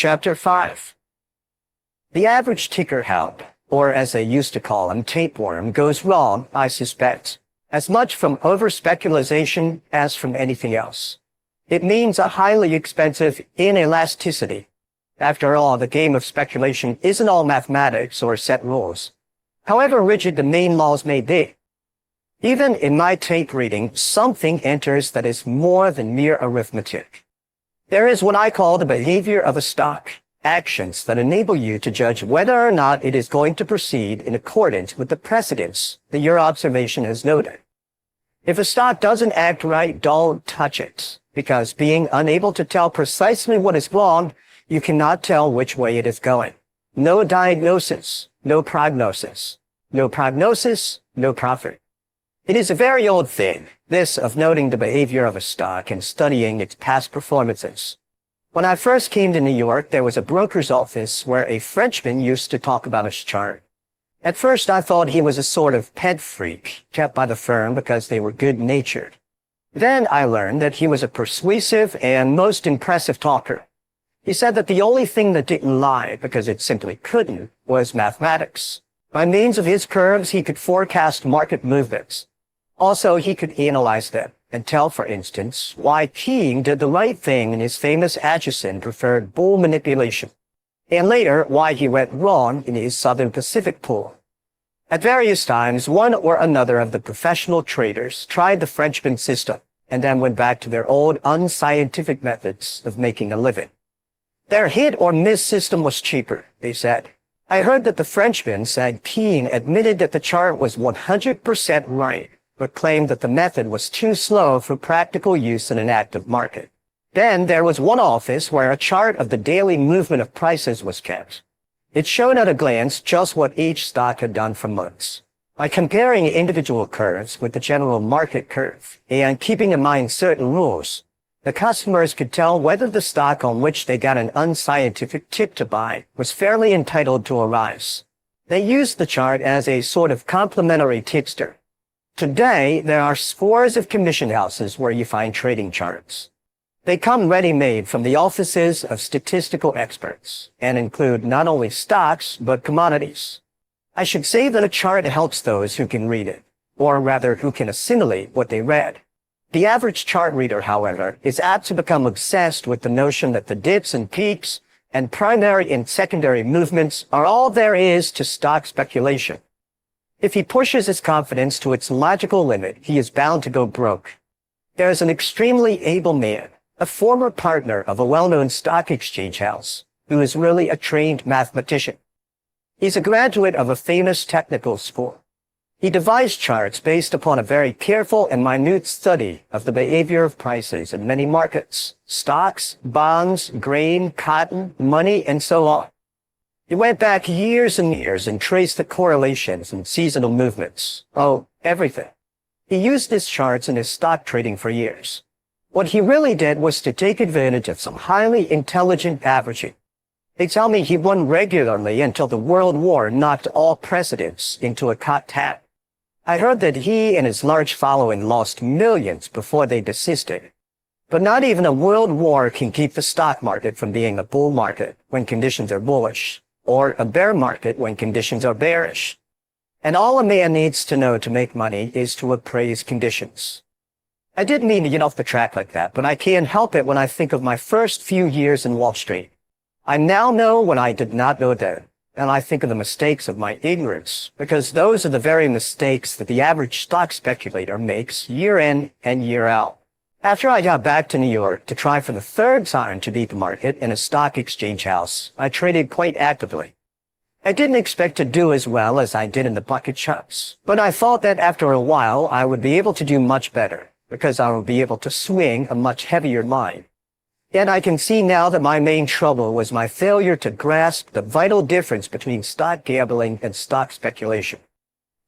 Chapter 5. The average ticker hound, or as they used to call him, tapeworm, goes wrong, I suspect, as much from over-speculation as from anything else. It means a highly expensive inelasticity. After all, the game of speculation isn't all mathematics or set rules, however rigid the main laws may be. Even in my tape reading, something enters that is more than mere arithmetic. There is what I call the behavior of a stock, actions that enable you to judge whether or not it is going to proceed in accordance with the precedents that your observation has noted. If a stock doesn't act right, don't touch it, because being unable to tell precisely what is wrong, you cannot tell which way it is going. No diagnosis, no prognosis. No prognosis, no profit. It is a very old thing, this of noting the behavior of a stock and studying its past performances. When I first came to New York, there was a broker's office where a Frenchman used to talk about his chart. At first, I thought he was a sort of pet freak, kept by the firm because they were good-natured. Then I learned that he was a persuasive and most impressive talker. He said that the only thing that didn't lie, because it simply couldn't, was mathematics. By means of his curves, he could forecast market movements. Also, he could analyze them and tell, for instance, why King did the right thing in his famous Acheson preferred bull manipulation, and later why he went wrong in his Southern Pacific pool. At various times, one or another of the professional traders tried the Frenchman system and then went back to their old unscientific methods of making a living. Their hit or miss system was cheaper, they said. I heard that the Frenchman said King admitted that the chart was 100% right, but claimed that the method was too slow for practical use in an active market. Then there was one office where a chart of the daily movement of prices was kept. It showed at a glance just what each stock had done for months. By comparing individual curves with the general market curve and keeping in mind certain rules, the customers could tell whether the stock on which they got an unscientific tip to buy was fairly entitled to a rise. They used the chart as a sort of complementary tipster. Today, there are scores of commission houses where you find trading charts. They come ready-made from the offices of statistical experts and include not only stocks, but commodities. I should say that a chart helps those who can read it, or rather who can assimilate what they read. The average chart reader, however, is apt to become obsessed with the notion that the dips and peaks and primary and secondary movements are all there is to stock speculation. If he pushes his confidence to its logical limit, he is bound to go broke. There is an extremely able man, a former partner of a well-known stock exchange house, who is really a trained mathematician. He's a graduate of a famous technical school. He devised charts based upon a very careful and minute study of the behavior of prices in many markets, stocks, bonds, grain, cotton, money, and so on. He went back years and years and traced the correlations and seasonal movements. Oh, everything. He used his charts in his stock trading for years. What he really did was to take advantage of some highly intelligent averaging. They tell me he won regularly until the World War knocked all precedents into a cocked hat. I heard that he and his large following lost millions before they desisted. But not even a world war can keep the stock market from being a bull market when conditions are bullish, or a bear market when conditions are bearish. And all a man needs to know to make money is to appraise conditions. I didn't mean to get off the track like that, but I can't help it when I think of my first few years in Wall Street. I now know what I did not know then, and I think of the mistakes of my ignorance, because those are the very mistakes that the average stock speculator makes year in and year out. After I got back to New York to try for the third time to beat the market in a stock exchange house, I traded quite actively. I didn't expect to do as well as I did in the bucket shops, but I thought that after a while I would be able to do much better, because I would be able to swing a much heavier line. Yet I can see now that my main trouble was my failure to grasp the vital difference between stock gambling and stock speculation.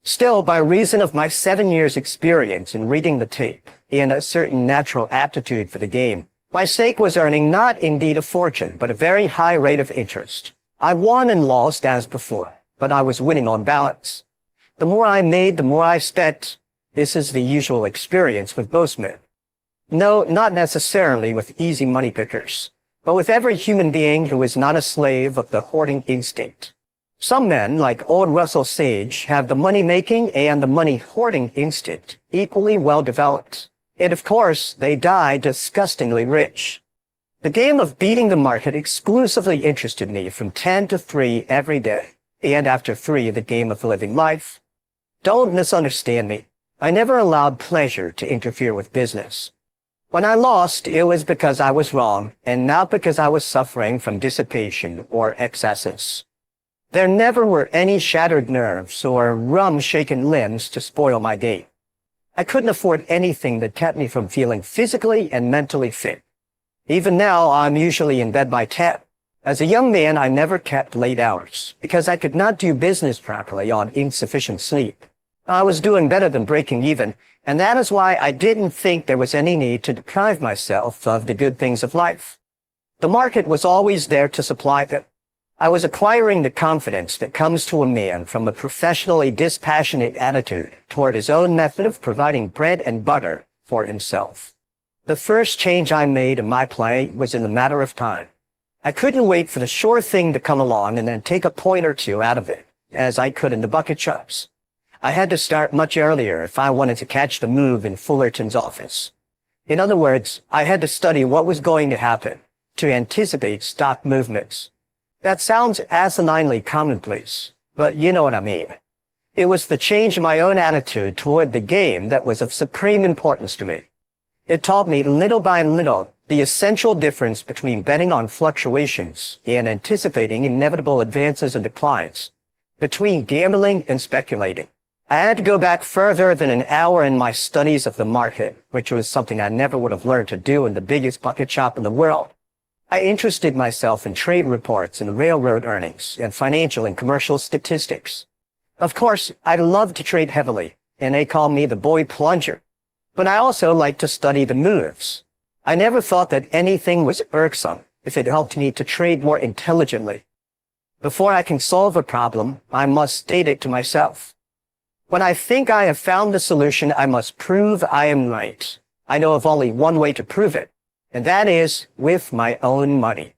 Still, by reason of my 7 years' experience in reading the tape and a certain natural aptitude for the game, my stake was earning not indeed a fortune, but a very high rate of interest. I won and lost as before, but I was winning on balance. The more I made, the more I spent. This is the usual experience with most men. No, not necessarily with easy money pickers. but with every human being who is not a slave of the hoarding instinct. Some men, like old Russell Sage, have the money-making and the money-hoarding instinct equally well developed. And of course, they die disgustingly rich. The game of beating the market exclusively interested me from 10 to 3 every day, and after 3, the game of living life. Don't misunderstand me. I never allowed pleasure to interfere with business. When I lost, it was because I was wrong, and not because I was suffering from dissipation or excesses. There never were any shattered nerves or rum-shaken limbs to spoil my day. I couldn't afford anything that kept me from feeling physically and mentally fit. Even now, I'm usually in bed by 10. As a young man, I never kept late hours because I could not do business properly on insufficient sleep. I was doing better than breaking even, and that is why I didn't think there was any need to deprive myself of the good things of life. The market was always there to supply them. I was acquiring the confidence that comes to a man from a professionally dispassionate attitude toward his own method of providing bread and butter for himself. The first change I made in my play was in a matter of time. I couldn't wait for the sure thing to come along and then take a point or two out of it, as I could in the bucket shops. I had to start much earlier if I wanted to catch the move in Fullerton's office. In other words, I had to study what was going to happen, to anticipate stock movements. That sounds asininely commonplace, but you know what I mean. It was the change in my own attitude toward the game that was of supreme importance to me. It taught me little by little the essential difference between betting on fluctuations and anticipating inevitable advances and declines, between gambling and speculating. I had to go back further than an hour in my studies of the market, which was something I never would have learned to do in the biggest bucket shop in the world. I interested myself in trade reports and railroad earnings and financial and commercial statistics. Of course, I love to trade heavily, and they call me the boy plunger. But I also like to study the moves. I never thought that anything was irksome if it helped me to trade more intelligently. Before I can solve a problem, I must state it to myself. When I think I have found the solution, I must prove I am right. I know of only one way to prove it, and that is with my own money.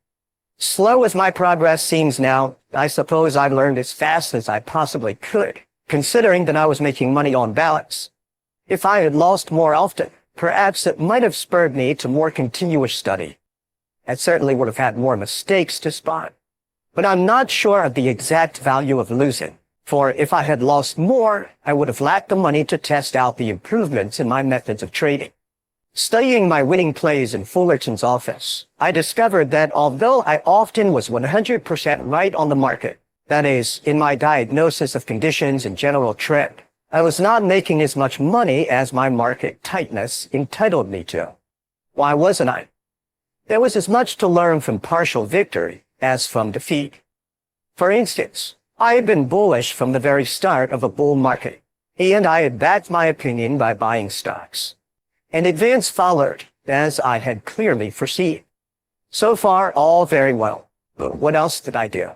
Slow as my progress seems now, I suppose I learned as fast as I possibly could, considering that I was making money on balance. If I had lost more often, perhaps it might have spurred me to more continuous study. I certainly would have had more mistakes to spot. But I'm not sure of the exact value of losing, for if I had lost more, I would have lacked the money to test out the improvements in my methods of trading. Studying my winning plays in Fullerton's office, I discovered that although I often was 100% right on the market, that is, in my diagnosis of conditions and general trend, I was not making as much money as my market tightness entitled me to. Why wasn't I? There was as much to learn from partial victory as from defeat. For instance, I had been bullish from the very start of a bull market, and I had backed my opinion by buying stocks. An advance followed, as I had clearly foreseen. So far, all very well. But what else did I do?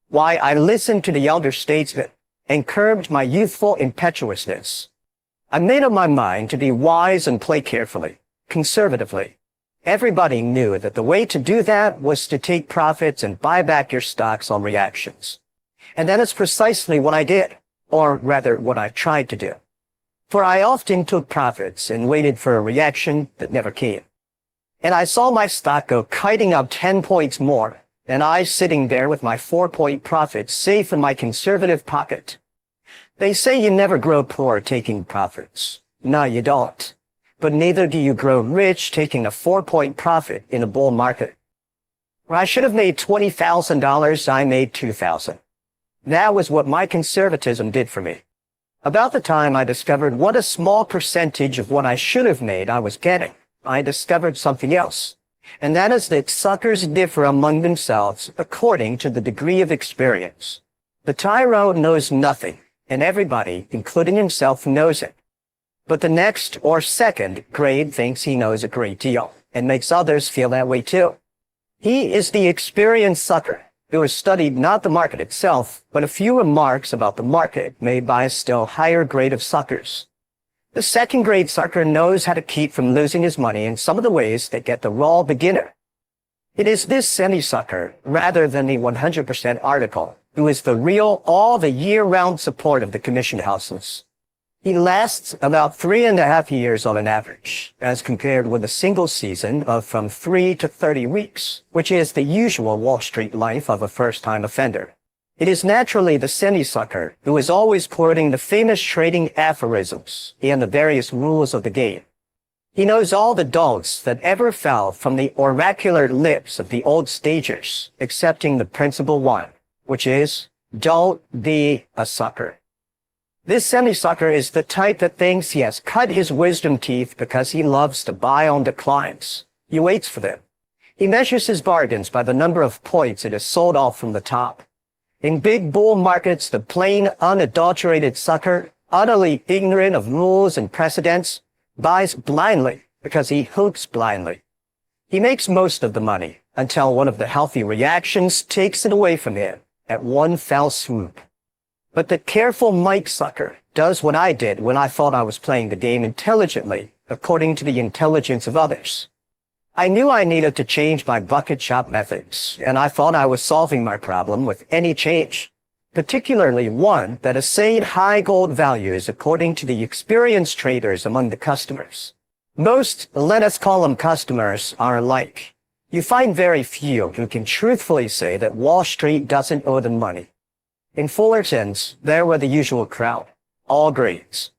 Why, I listened to the elder statesmen and curbed my youthful impetuousness. I made up my mind to be wise and play carefully, conservatively. Everybody knew that the way to do that was to take profits and buy back your stocks on reactions. And that is precisely what I did, or rather what I tried to do. For I often took profits and waited for a reaction that never came. And I saw my stock go kiting up 10 points more, and I sitting there with my 4-point profit safe in my conservative pocket. They say you never grow poor taking profits. No, you don't. But neither do you grow rich taking a 4-point profit in a bull market. Where I should have made $20,000, I made $2,000. That was what my conservatism did for me. About the time I discovered what a small percentage of what I should have made I was getting, I discovered something else. And that is that suckers differ among themselves according to the degree of experience. The tyro knows nothing, and everybody, including himself, knows it. But the next or second grade thinks he knows a great deal, and makes others feel that way too. He is the experienced sucker, who has studied not the market itself, but a few remarks about the market made by a still higher grade of suckers. The second grade sucker knows how to keep from losing his money in some of the ways that get the raw beginner. It is this semi-sucker, rather than the 100% article, who is the real all the year-round support of the commission houses. He lasts about 3.5 years on an average, as compared with a single season of from 3 to 30 weeks, which is the usual Wall Street life of a first-time offender. It is naturally the semi-sucker who is always quoting the famous trading aphorisms and the various rules of the game. He knows all the dogs that ever fell from the oracular lips of the old stagers, excepting the principal one, which is, don't be a sucker. This semi-sucker is the type that thinks he has cut his wisdom teeth because he loves to buy on declines. He waits for them. He measures his bargains by the number of points it is sold off from the top. In big bull markets, the plain, unadulterated sucker, utterly ignorant of rules and precedents, buys blindly because he hopes blindly. He makes most of the money until one of the healthy reactions takes it away from him at one fell swoop. But the careful Mike sucker does what I did when I thought I was playing the game intelligently, according to the intelligence of others. I knew I needed to change my bucket shop methods, and I thought I was solving my problem with any change, particularly one that assayed high gold values according to the experienced traders among the customers. Most, let us call them customers, are alike. You find very few who can truthfully say that Wall Street doesn't owe them money. In Fullerton's, there were the usual crowd, all grades.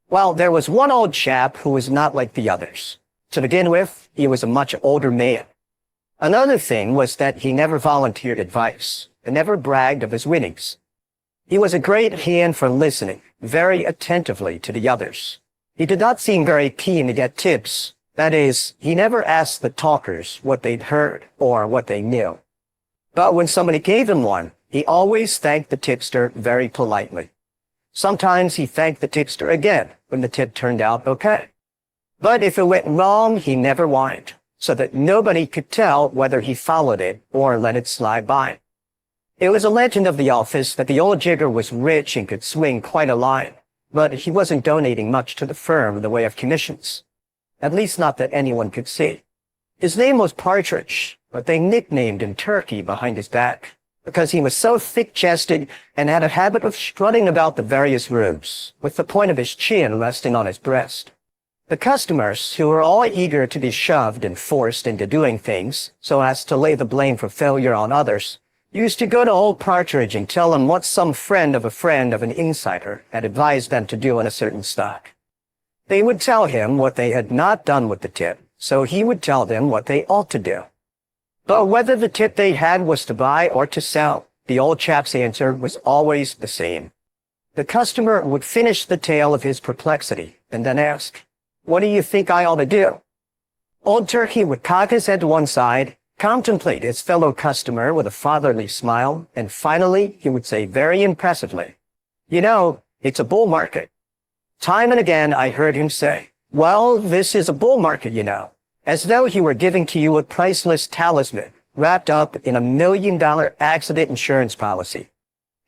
Well, there was one old chap who was not like the others. To begin with, he was a much older man. Another thing was that he never volunteered advice and never bragged of his winnings. He was a great hand for listening very attentively to the others. He did not seem very keen to get tips. That is, he never asked the talkers what they'd heard or what they knew. But when somebody gave him one, he always thanked the tipster very politely. Sometimes he thanked the tipster again when the tip turned out okay. But if it went wrong, he never whined, so that nobody could tell whether he followed it or let it slide by. It was a legend of the office that the old jigger was rich and could swing quite a line, but he wasn't donating much to the firm in the way of commissions. At least not that anyone could see. His name was Partridge, but they nicknamed him Turkey behind his back, because he was so thick-chested and had a habit of strutting about the various rooms, with the point of his chin resting on his breast. The customers, who were all eager to be shoved and forced into doing things so as to lay the blame for failure on others, used to go to old Partridge and tell him what some friend of an insider had advised them to do in a certain stock. They would tell him what they had not done with the tip, so he would tell them what they ought to do. But whether the tip they had was to buy or to sell, the old chap's answer was always the same. The customer would finish the tale of his perplexity and then ask, "What do you think I ought to do?" Old Turkey would cock his head to one side, contemplate his fellow customer with a fatherly smile, and finally he would say very impressively, "You know, it's a bull market." Time and again I heard him say, "Well, this is a bull market, you know," as though he were giving to you a priceless talisman wrapped up in $1 million accident insurance policy.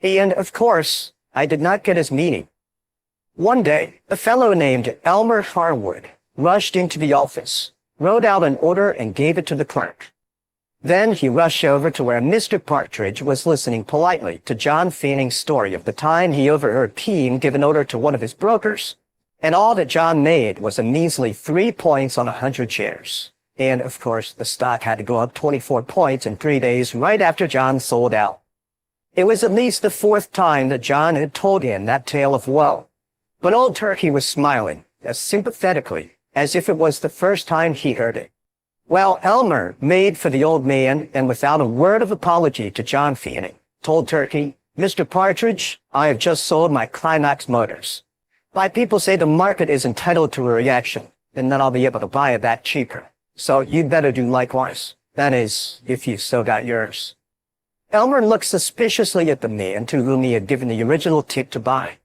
And, of course, I did not get his meaning. One day, a fellow named Elmer Harwood rushed into the office, wrote out an order, and gave it to the clerk. Then he rushed over to where Mr. Partridge was listening politely to John Fanning's story of the time he overheard Peen give an order to one of his brokers, and all that John made was a measly 3 points on 100 shares. And, of course, the stock had to go up 24 points in 3 days right after John sold out. It was at least the 4th time that John had told him that tale of woe. But old Turkey was smiling as sympathetically as if it was the first time he heard it. Well, Elmer made for the old man, and without a word of apology to John Fanning, told Turkey, "Mr. Partridge, I have just sold my Climax Motors. My people say the market is entitled to a reaction, and then I'll be able to buy it back cheaper. So you'd better do likewise. That is, if you still got yours." Elmer looked suspiciously at the man to whom he had given the original tip to buy.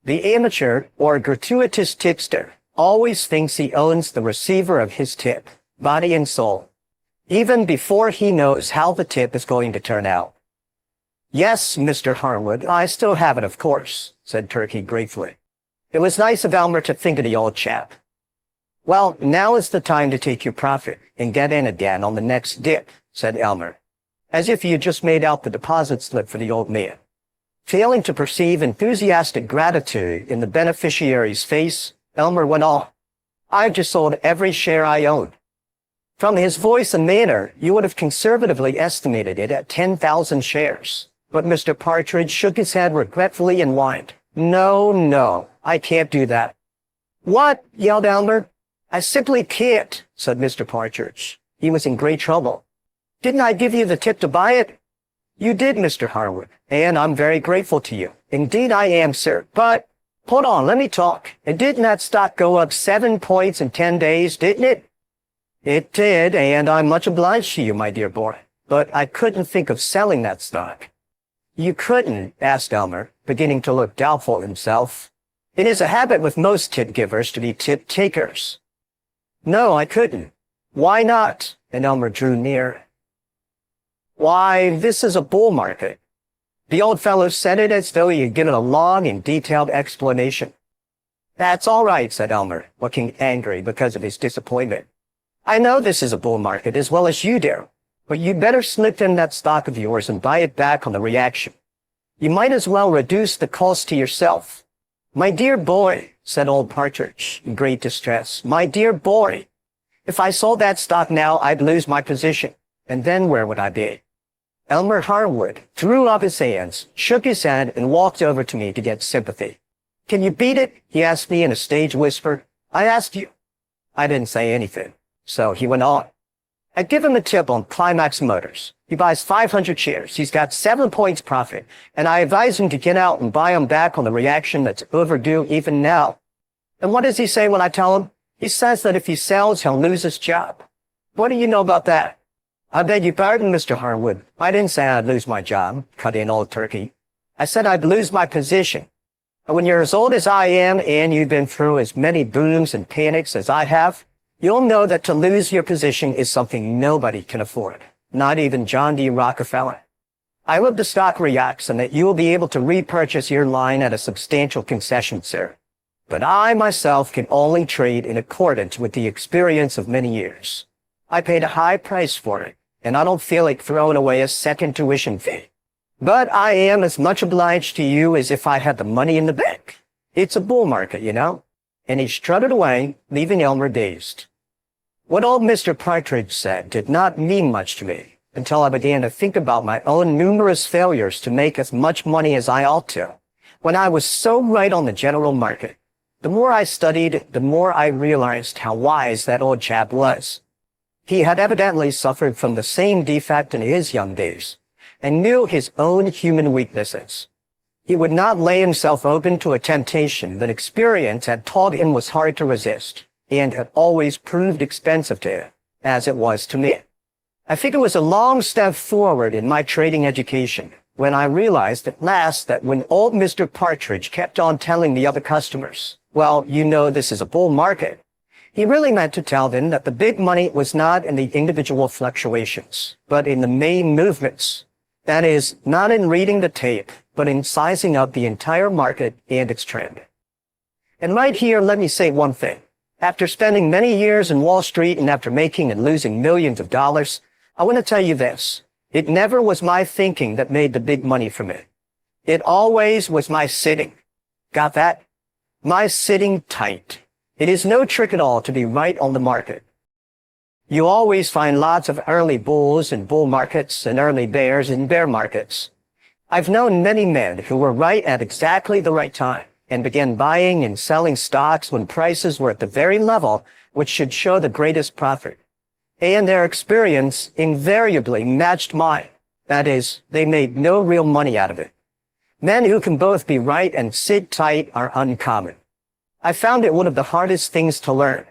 The amateur or gratuitous tipster always thinks he owns the receiver of his tip, body and soul, even before he knows how the tip is going to turn out. "Yes, Mr. Harwood, I still have it, of course," said Turkey gratefully. It was nice of Elmer to think of the old chap. "Well, now is the time to take your profit and get in again on the next dip," said Elmer, as if he had just made out the deposit slip for the old man. Failing to perceive enthusiastic gratitude in the beneficiary's face, Elmer went on, "I've just sold every share I own." From his voice and manner, you would have conservatively estimated it at 10,000 shares. But Mr. Partridge shook his head regretfully and whined, No, I can't do that." "What?" yelled Elmer. "I simply can't," said Mr. Partridge. He was in great trouble. "Didn't I give you the tip to buy it?" "You did, Mr. Harwood, and I'm very grateful to you." "Indeed I am, sir, but—" "Hold on, let me talk. And didn't that stock go up 7 points in 10 days, didn't it?" "It did, and I'm much obliged to you, my dear boy. But I couldn't think of selling that stock." "You couldn't?" asked Elmer, beginning to look doubtful himself. It is a habit with most tip givers to be tip takers. "No, I couldn't." "Why not?" And Elmer drew near. "Why, this is a bull market." The old fellow said it as though he had given a long and detailed explanation. "That's all right," said Elmer, looking angry because of his disappointment. "I know this is a bull market as well as you do, but you'd better slip in that stock of yours and buy it back on the reaction. You might as well reduce the cost to yourself." "My dear boy," said old Partridge, in great distress, "my dear boy, if I sold that stock now, I'd lose my position, and then where would I be?" Elmer Harwood threw up his hands, shook his head, and walked over to me to get sympathy. "Can you beat it?" he asked me in a stage whisper. "I asked you." I didn't say anything, so he went on. "I'd give him a tip on Climax Motors. He buys 500 shares. He's got 7 points profit, and I advise him to get out and buy them back on the reaction that's overdue even now." "And what does he say when I tell him?" "He says that if he sells, he'll lose his job." "What do you know about that?" "I beg your pardon, Mr. Harwood. I didn't say I'd lose my job," cut in old Turkey. "I said I'd lose my position. And when you're as old as I am and you've been through as many booms and panics as I have, you'll know that to lose your position is something nobody can afford, not even John D. Rockefeller. I hope the stock reacts and that you will be able to repurchase your line at a substantial concession, sir. But I myself can only trade in accordance with the experience of many years. I paid a high price for it, and I don't feel like throwing away a second tuition fee. But I am as much obliged to you as if I had the money in the bank. It's a bull market, you know." And he strutted away, leaving Elmer dazed. What old Mr. Partridge said did not mean much to me until I began to think about my own numerous failures to make as much money as I ought to, when I was so right on the general market. The more I studied, the more I realized how wise that old chap was. He had evidently suffered from the same defect in his young days, and knew his own human weaknesses. He would not lay himself open to a temptation that experience had taught him was hard to resist, and had always proved expensive to him, as it was to me. I think it was a long step forward in my trading education when I realized at last that when old Mr. Partridge kept on telling the other customers, "Well, you know this is a bull market," he really meant to tell them that the big money was not in the individual fluctuations, but in the main movements. That is, not in reading the tape, but in sizing up the entire market and its trend. And right here, let me say one thing. After spending many years in Wall Street and after making and losing millions of dollars, I want to tell you this. It never was my thinking that made the big money from it. It always was my sitting. Got that? My sitting tight. It is no trick at all to be right on the market. You always find lots of early bulls in bull markets and early bears in bear markets. I've known many men who were right at exactly the right time and began buying and selling stocks when prices were at the very level which should show the greatest profit. And their experience invariably matched mine. That is, they made no real money out of it. Men who can both be right and sit tight are uncommon. I found it one of the hardest things to learn.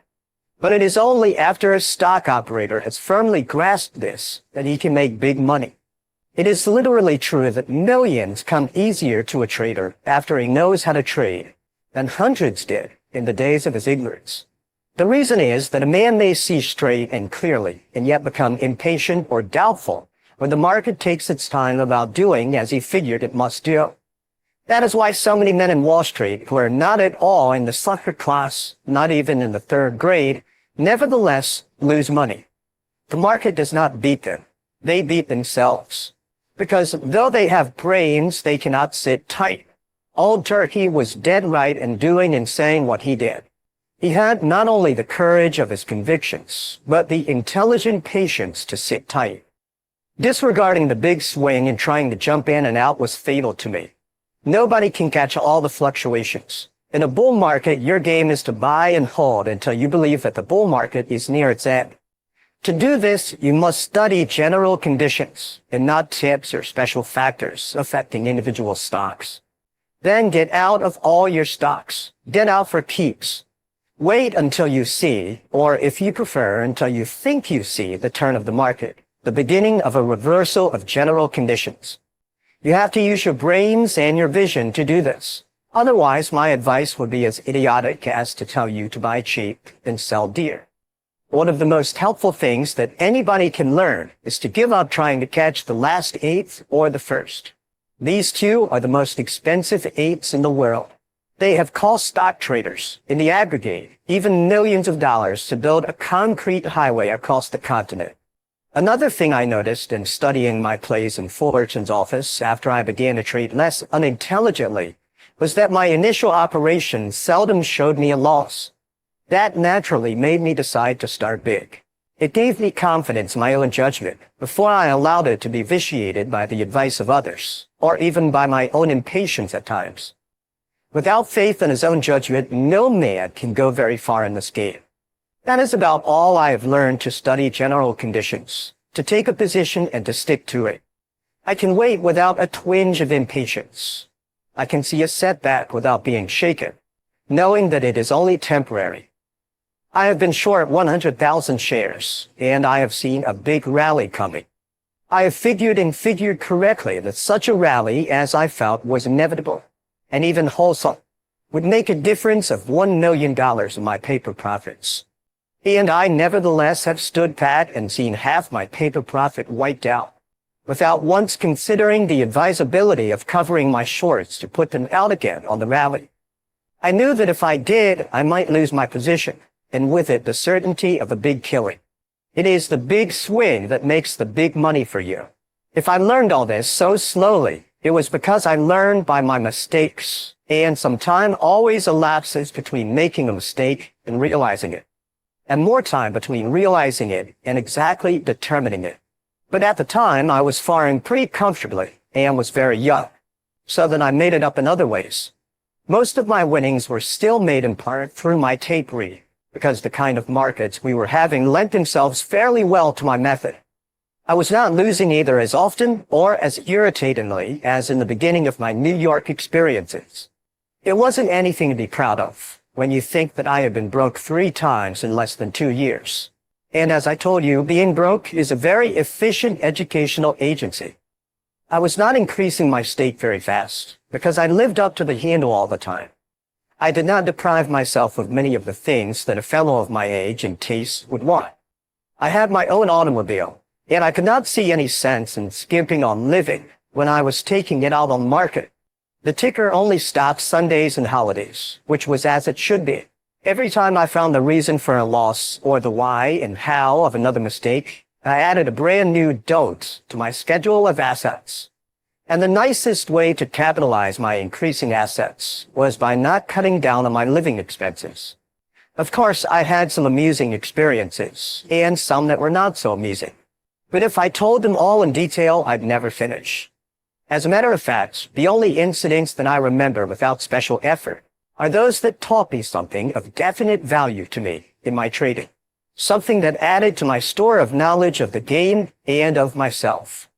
But it is only after a stock operator has firmly grasped this that he can make big money. It is literally true that millions come easier to a trader after he knows how to trade than hundreds did in the days of his ignorance. The reason is that a man may see straight and clearly and yet become impatient or doubtful when the market takes its time about doing as he figured it must do. That is why so many men in Wall Street who are not at all in the sucker class, not even in the third grade, nevertheless lose money. The market does not beat them. They beat themselves. Because though they have brains, they cannot sit tight. Old Turkey was dead right in doing and saying what he did. He had not only the courage of his convictions, but the intelligent patience to sit tight. Disregarding the big swing and trying to jump in and out was fatal to me. Nobody can catch all the fluctuations. In a bull market, your game is to buy and hold until you believe that the bull market is near its end. To do this, you must study general conditions and not tips or special factors affecting individual stocks. Then get out of all your stocks. Get out for keeps. Wait until you see, or if you prefer, until you think you see the turn of the market, the beginning of a reversal of general conditions. You have to use your brains and your vision to do this. Otherwise, my advice would be as idiotic as to tell you to buy cheap and sell dear. One of the most helpful things that anybody can learn is to give up trying to catch the last eighth or the first. These two are the most expensive eighths in the world. They have cost stock traders, in the aggregate, even millions of dollars to build a concrete highway across the continent. Another thing I noticed in studying my plays in Fullerton's office after I began to trade less unintelligently was that my initial operation seldom showed me a loss. That naturally made me decide to start big. It gave me confidence in my own judgment before I allowed it to be vitiated by the advice of others, or even by my own impatience at times. Without faith in his own judgment, no man can go very far in this game. That is about all I have learned to study general conditions, to take a position and to stick to it. I can wait without a twinge of impatience. I can see a setback without being shaken, knowing that it is only temporary. I have been short 100,000 shares, and I have seen a big rally coming. I have figured correctly that such a rally as I felt was inevitable, and even wholesome, would make a difference of $1 million in my paper profits. And I nevertheless have stood pat and seen half my paper profit wiped out, without once considering the advisability of covering my shorts to put them out again on the rally. I knew that if I did, I might lose my position, and with it the certainty of a big killing. It is the big swing that makes the big money for you. If I learned all this so slowly, it was because I learned by my mistakes, and some time always elapses between making a mistake and realizing it, and more time between realizing it and exactly determining it. But at the time, I was faring pretty comfortably and was very young, so that I made it up in other ways. Most of my winnings were still made in part through my tape reading, because the kind of markets we were having lent themselves fairly well to my method. I was not losing either as often or as irritatingly as in the beginning of my New York experiences. It wasn't anything to be proud of when you think that I had been broke 3 times in less than 2 years. And as I told you, being broke is a very efficient educational agency. I was not increasing my stake very fast because I lived up to the handle all the time. I did not deprive myself of many of the things that a fellow of my age and taste would want. I had my own automobile, and I could not see any sense in skimping on living when I was taking it out on the market. The ticker only stopped Sundays and holidays, which was as it should be. Every time I found the reason for a loss or the why and how of another mistake, I added a brand new don't to my schedule of assets. And the nicest way to capitalize my increasing assets was by not cutting down on my living expenses. Of course, I had some amusing experiences and some that were not so amusing. But if I told them all in detail, I'd never finish. As a matter of fact, the only incidents that I remember without special effort are those that taught me something of definite value to me in my trading, something that added to my store of knowledge of the game and of myself.